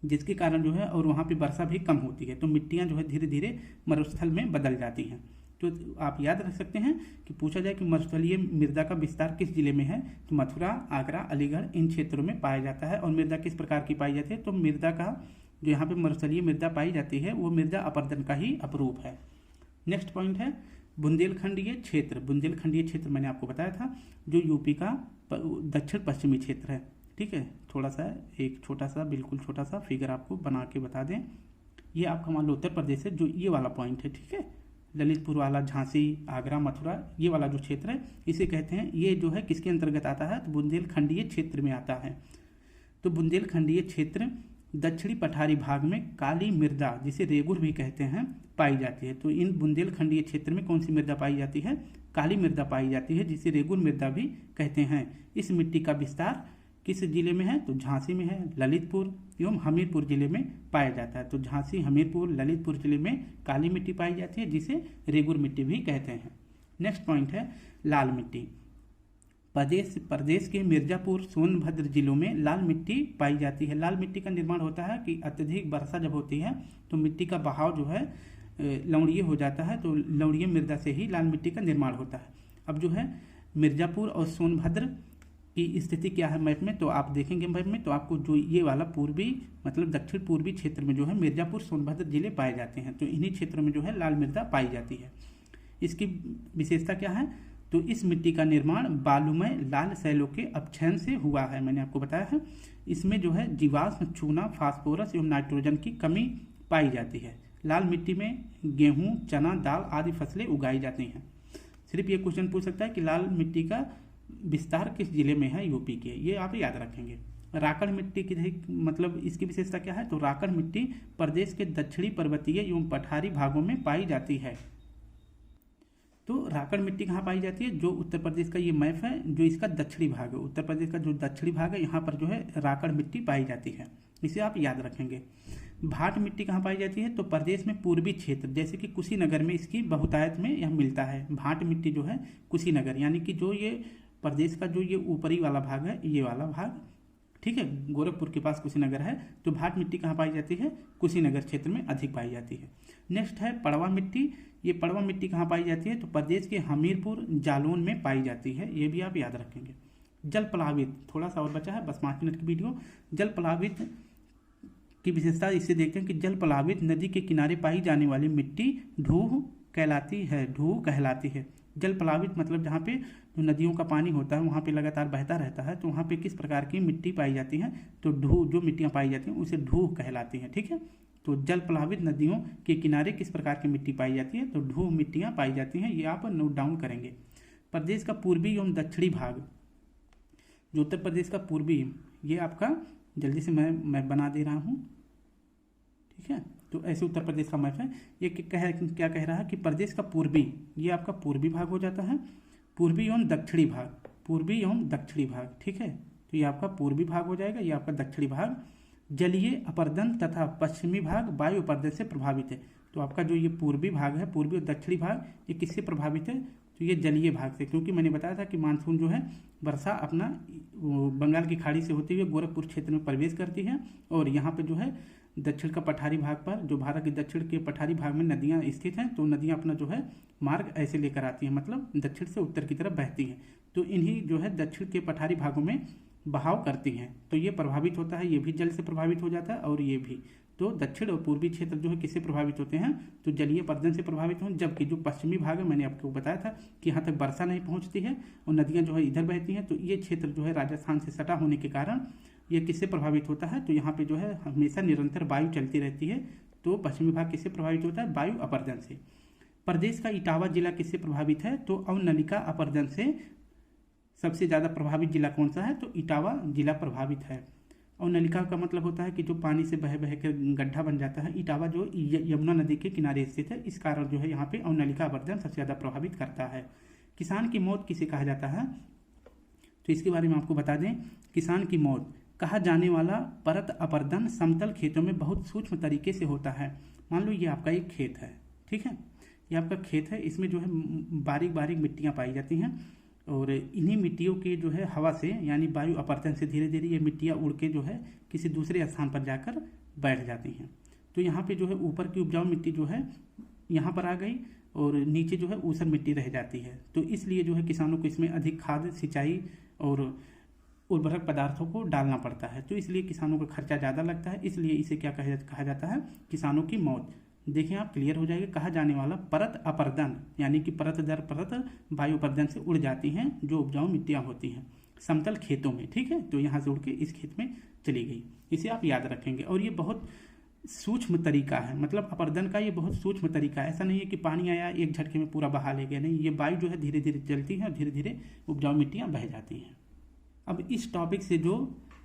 जिसके कारण जो है और वहाँ पे वर्षा भी कम होती है, तो मिट्टियाँ जो है धीरे धीरे मरुस्थल में बदल जाती हैं। तो आप याद रख सकते हैं कि पूछा जाए कि मरुस्थलीय मृदा का विस्तार किस जिले में है, तो मथुरा, आगरा, अलीगढ़ इन क्षेत्रों में पाया जाता है। और मृदा किस प्रकार की पाई जाती है? तो मृदा का जो यहाँ पे मरुस्थलीय मृदा पाई जाती है वो मृदा अपरदन का ही अपरूप है। नेक्स्ट पॉइंट है बुंदेलखंडीय क्षेत्र। बुंदेलखंडीय क्षेत्र मैंने आपको बताया था, जो यूपी का दक्षिण पश्चिमी क्षेत्र है। ठीक है, थोड़ा सा एक छोटा सा बिल्कुल छोटा सा फिगर आपको बना के बता दें। ये आपका मान लो उत्तर प्रदेश है, जो ये वाला पॉइंट है। ठीक है, ललितपुर वाला, झांसी, आगरा, मथुरा ये वाला जो क्षेत्र है इसे कहते हैं, ये जो है किसके अंतर्गत आता है? तो बुंदेलखंडीय क्षेत्र में आता है। तो बुंदेलखंडीय क्षेत्र दक्षिणी पठारी भाग में काली मृदा, जिसे रेगुर भी कहते हैं, पाई जाती है। तो इन बुंदेलखंडीय क्षेत्र में कौन सी मृदा पाई जाती है? काली मृदा पाई जाती है, जिसे रेगुर मृदा भी कहते हैं। इस मिट्टी का विस्तार किस जिले में है? तो झांसी में है, ललितपुर एवं हमीरपुर जिले में पाया जाता है। तो झांसी, हमीरपुर, ललितपुर जिले में काली मिट्टी पाई जाती है, जिसे रेगुर मिट्टी भी कहते हैं। नेक्स्ट पॉइंट है लाल मिट्टी। प्रदेश के मिर्जापुर, सोनभद्र जिलों में लाल मिट्टी पाई जाती है। लाल मिट्टी का निर्माण होता है कि अत्यधिक वर्षा जब होती है तो मिट्टी का बहाव जो है लवणीय हो जाता है, तो लवणीय मृदा से ही लाल मिट्टी का निर्माण होता है। अब जो है मिर्जापुर और सोनभद्र की स्थिति क्या है मैप में, तो आप देखेंगे मैप में, तो आपको जो ये वाला पूर्वी मतलब दक्षिण पूर्वी क्षेत्र में जो है मिर्जापुर, सोनभद्र जिले पाए जाते हैं। तो इन्हीं क्षेत्रों में जो है लाल मृदा पाई जाती है। इसकी विशेषता क्या है? तो इस मिट्टी का निर्माण बालुमय लाल शैलों के अपक्षयन से हुआ है, मैंने आपको बताया है। इसमें जो है जीवाश्म, चूना, फास्फोरस एवं नाइट्रोजन की कमी पाई जाती है। लाल मिट्टी में गेहूं, चना, दाल आदि फसलें उगाई जाती हैं। सिर्फ ये क्वेश्चन पूछ सकता है कि लाल मिट्टी का विस्तार किस जिले में है यूपी के, ये आप याद रखेंगे। राकड़ मिट्टी की मतलब इसकी विशेषता क्या है? तो राकड़ मिट्टी प्रदेश के दक्षिणी पर्वतीय एवं पठारी भागों में पाई जाती है। तो राकड़ मिट्टी कहाँ पाई जाती है? जो उत्तर प्रदेश का ये मैप है, जो इसका दक्षिणी भाग है, उत्तर प्रदेश का जो दक्षिणी भाग है यहाँ पर जो है राकड़ मिट्टी पाई जाती है, इसे आप याद रखेंगे। भाट मिट्टी कहाँ पाई जाती है? तो प्रदेश में पूर्वी क्षेत्र जैसे कि कुशीनगर में इसकी बहुतायत में यह मिलता है। भाट मिट्टी जो है कुशीनगर, यानी कि जो ये प्रदेश का जो ये ऊपरी वाला भाग है, ये वाला भाग, ठीक है, गोरखपुर के पास कुशीनगर है, तो भाट मिट्टी कहाँ पाई जाती है? कुशीनगर क्षेत्र में अधिक पाई जाती है। नेक्स्ट है पड़वा मिट्टी। ये पड़वा मिट्टी कहाँ पाई जाती है? तो प्रदेश के हमीरपुर, जालौन में पाई जाती है, ये भी आप याद रखेंगे। जल प्लावित, थोड़ा सा और बचा है, बस 5 मिनट की वीडियो। जल प्लावित की विशेषता इसे देखते हैं कि जल प्लावित नदी के किनारे पाई जाने वाली मिट्टी ढूह कहलाती है। ढूह कहलाती है। जल प्लावित मतलब जहाँ पे जो नदियों का पानी होता है वहाँ पे लगातार बहता रहता है, तो वहाँ पे किस प्रकार की मिट्टी पाई जाती है? तो ढूह, जो मिट्टियाँ पाई जाती हैं उसे ढूह कहलाती हैं। ठीक है, तो जल प्लावित नदियों के किनारे किस प्रकार की मिट्टी पाई जाती है? तो ढूह मिट्टियाँ पाई जाती हैं, ये आप नोट डाउन करेंगे। प्रदेश का पूर्वी एवं दक्षिणी भाग, जो उत्तर प्रदेश का पूर्वी, ये आपका जल्दी से मैं बना दे रहा हूँ, ठीक है। तो ऐसे उत्तर प्रदेश का मैप है। ये क्या कह रहा है कि प्रदेश का पूर्वी, ये आपका पूर्वी भाग हो जाता है, पूर्वी एवं दक्षिणी भाग, पूर्वी एवं दक्षिणी भाग, ठीक है। तो ये आपका पूर्वी भाग हो जाएगा, ये आपका दक्षिणी भाग जलीय अपर्दन तथा पश्चिमी भाग वायु अपर्दन से प्रभावित है। तो आपका जो ये पूर्वी भाग है, पूर्वी और दक्षिणी भाग, ये किससे प्रभावित है? तो ये जलीय भाग से, क्योंकि मैंने बताया था कि मानसून जो है वर्षा अपना बंगाल की खाड़ी से होते हुए गोरखपुर क्षेत्र में प्रवेश करती है, और यहाँ पे जो है दक्षिण का पठारी भाग पर, जो भारत के दक्षिण के पठारी भाग में नदियाँ स्थित हैं, तो नदियाँ अपना जो है मार्ग ऐसे लेकर आती हैं, मतलब दक्षिण से उत्तर की तरफ बहती हैं। तो इन्हीं जो है दक्षिण के पठारी भागों में बहाव करती हैं, तो ये प्रभावित होता है, ये भी जल से प्रभावित हो जाता है, और ये भी। तो दक्षिण और पूर्वी क्षेत्र जो है किससे प्रभावित होते हैं? तो जलीय पर्दन से प्रभावित हों, जबकि जो पश्चिमी भाग है, मैंने आपको बताया था कि यहाँ तक वर्षा नहीं पहुँचती है और नदियाँ जो है इधर बहती हैं। तो ये क्षेत्र जो है राजस्थान से सटा होने के कारण ये किससे प्रभावित होता है? तो यहाँ पे जो है हमेशा निरंतर वायु चलती रहती है। तो पश्चिमी भाग किससे प्रभावित होता है? वायु अपर्दन से। प्रदेश का इटावा जिला किससे प्रभावित है? तो अवनलिका अपर्दन से सबसे ज़्यादा प्रभावित जिला कौन सा है? तो इटावा जिला प्रभावित है। अवनलिका का मतलब होता है कि जो पानी से बह बह कर गड्ढा बन जाता है। इटावा जो यमुना नदी के किनारे स्थित है, इस कारण जो है यहाँ पे अवनलिका अपर्दन सबसे ज़्यादा प्रभावित करता है। किसान की मौत किसे कहा जाता है? तो इसके बारे में आपको बता दें, किसान की मौत कहा जाने वाला परत अपर्दन समतल खेतों में बहुत सूक्ष्म तरीके से होता है। मान लो ये आपका एक खेत है, ठीक है, ये आपका खेत है, इसमें जो है बारीक बारीक मिट्टियाँ पाई जाती हैं, और इन्हीं मिट्टियों के जो है हवा से यानी वायु अपर्दन से धीरे धीरे ये मिट्टियाँ उड़ के जो है किसी दूसरे स्थान पर जाकर बैठ जाती हैं। तो यहाँ पे जो है ऊपर की उपजाऊ मिट्टी जो है यहाँ पर आ गई, और नीचे जो है ऊसर मिट्टी रह जाती है। तो इसलिए जो है किसानों को इसमें अधिक खाद, सिंचाई और उर्वरक पदार्थों को डालना पड़ता है। तो इसलिए किसानों का खर्चा ज़्यादा लगता है, इसलिए इसे क्या कहा जाता है? किसानों की मौत। देखिए आप क्लियर हो जाएगा। कहा जाने वाला परत अपर्दन, यानी कि परत दर परत वायु अपर्दन से उड़ जाती हैं जो उपजाऊ मिट्टियाँ होती हैं समतल खेतों में, ठीक है। तो यहाँ से उड़ के इस खेत में चली गई, इसे आप याद रखेंगे। और ये बहुत सूक्ष्म तरीका है, मतलब अपर्दन का ये बहुत सूक्ष्म तरीका है। ऐसा नहीं है कि पानी आया एक झटके में पूरा बहा ले गया, नहीं, ये वायु जो है धीरे धीरे चलती है और धीरे धीरे उपजाऊ मिट्टियाँ बह जाती हैं। अब इस टॉपिक से जो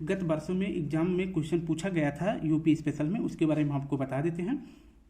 गत वर्षों में एग्जाम में क्वेश्चन पूछा गया था यूपी स्पेशल में, उसके बारे में आपको बता देते हैं।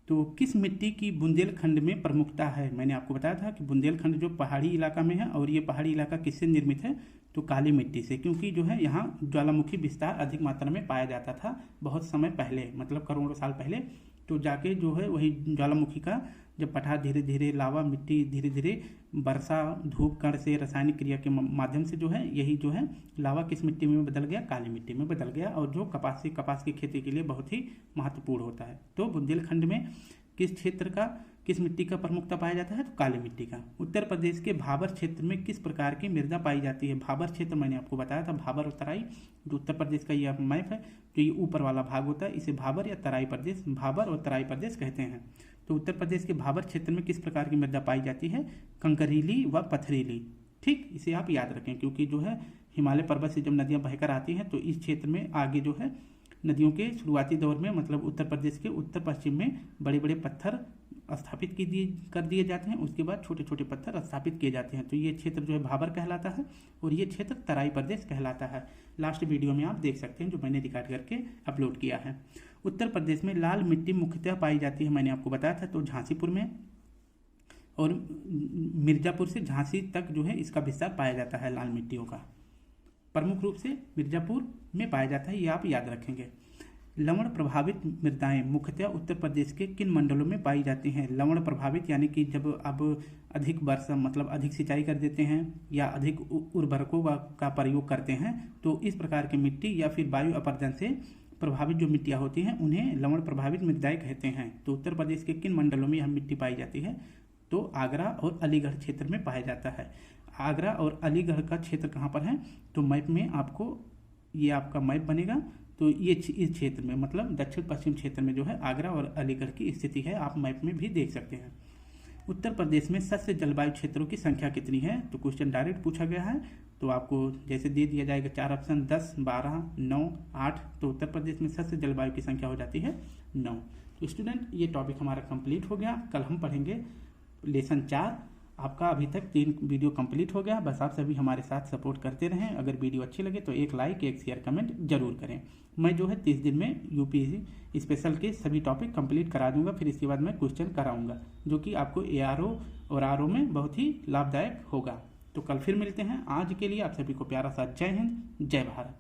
तो किस मिट्टी की बुंदेलखंड में प्रमुखता है? मैंने आपको बताया था कि बुंदेलखंड जो पहाड़ी इलाका में है, और ये पहाड़ी इलाका किससे निर्मित है? तो काली मिट्टी से, क्योंकि जो है यहाँ ज्वालामुखी विस्तार अधिक मात्रा में पाया जाता था बहुत समय पहले, मतलब करोड़ों साल पहले। तो जाके जो है वही ज्वालामुखी का जब पठार धीरे धीरे लावा मिट्टी धीरे धीरे वर्षा धूप कण से रासायनिक क्रिया के माध्यम से जो है यही जो है लावा किस मिट्टी में बदल गया? काली मिट्टी में बदल गया, और जो कपास की खेती के लिए बहुत ही महत्वपूर्ण होता है। तो बुंदेलखंड में किस क्षेत्र का, किस मिट्टी का प्रमुखता पाया जाता है? तो काली मिट्टी का। उत्तर प्रदेश के भाबर क्षेत्र में किस प्रकार की मृदा पाई जाती है? भाबर क्षेत्र मैंने आपको बताया था, भाबर और तराई, जो उत्तर प्रदेश का ये मैप है, जो ये ऊपर वाला भाग होता है, इसे भाबर या तराई प्रदेश, भाबर और तराई प्रदेश कहते हैं। तो उत्तर प्रदेश के भाबर क्षेत्र में किस प्रकार की मृदा पाई जाती है? कंकरीली व पथरीली, ठीक, इसे आप याद रखें, क्योंकि जो है हिमालय पर्वत से जब नदियाँ बहकर आती हैं तो इस क्षेत्र में आगे जो है नदियों के शुरुआती दौर में, मतलब उत्तर प्रदेश के उत्तर पश्चिम में बड़े बड़े पत्थर स्थापित कर दिए जाते हैं, उसके बाद छोटे छोटे पत्थर स्थापित किए जाते हैं। तो ये क्षेत्र जो है भाबर कहलाता है, और ये क्षेत्र तराई प्रदेश कहलाता है। लास्ट वीडियो में आप देख सकते हैं, जो मैंने रिकॉर्ड करके अपलोड किया है। उत्तर प्रदेश में लाल मिट्टी मुख्यतः पाई जाती है, मैंने आपको बताया था, तो झांसीपुर में और मिर्जापुर से झांसी तक जो है इसका विस्तार पाया जाता है लाल मिट्टियों का। प्रमुख रूप से मिर्जापुर में पाया जाता है, ये आप याद रखेंगे। लवण प्रभावित मृदाएं मुख्यतः उत्तर प्रदेश के किन मंडलों में पाई जाती हैं? लवण प्रभावित यानी कि जब अब अधिक वर्षा, मतलब अधिक सिंचाई कर देते हैं या अधिक उर्वरकों का प्रयोग करते हैं, तो इस प्रकार की मिट्टी या फिर वायु अपर्दन से प्रभावित जो मिट्टियाँ होती हैं उन्हें लवण प्रभावित मृदाएं कहते हैं। तो उत्तर प्रदेश के किन मंडलों में यह मिट्टी पाई जाती है? तो आगरा और अलीगढ़ क्षेत्र में पाया जाता है। आगरा और अलीगढ़ का क्षेत्र कहाँ पर है? तो मैप में आपको ये आपका मैप बनेगा, तो ये इस क्षेत्र में, मतलब दक्षिण पश्चिम क्षेत्र में जो है आगरा और अलीगढ़ की स्थिति है, आप मैप में भी देख सकते हैं। उत्तर प्रदेश में सस्य जलवायु क्षेत्रों की संख्या कितनी है? तो क्वेश्चन डायरेक्ट पूछा गया है, तो आपको जैसे दे दिया जाएगा 4 ऑप्शन 10, 12, 9, 8, तो उत्तर प्रदेश में सस्य जलवायु की संख्या हो जाती है 9। तो स्टूडेंट ये टॉपिक हमारा कंप्लीट हो गया। कल हम पढ़ेंगे लेसन 4 आपका अभी तक 3 वीडियो कंप्लीट हो गया। बस आप सभी हमारे साथ सपोर्ट करते रहें। अगर वीडियो अच्छी लगे तो एक लाइक, एक शेयर, कमेंट जरूर करें। मैं जो है 30 दिन में यूपीएससी स्पेशल के सभी टॉपिक कंप्लीट करा दूंगा। फिर इसके बाद मैं क्वेश्चन कराऊंगा जो कि आपको एआरओ और आरओ में बहुत ही लाभदायक होगा। तो कल फिर मिलते हैं। आज के लिए आप सभी को प्यारा सा जय हिंद, जय भारत।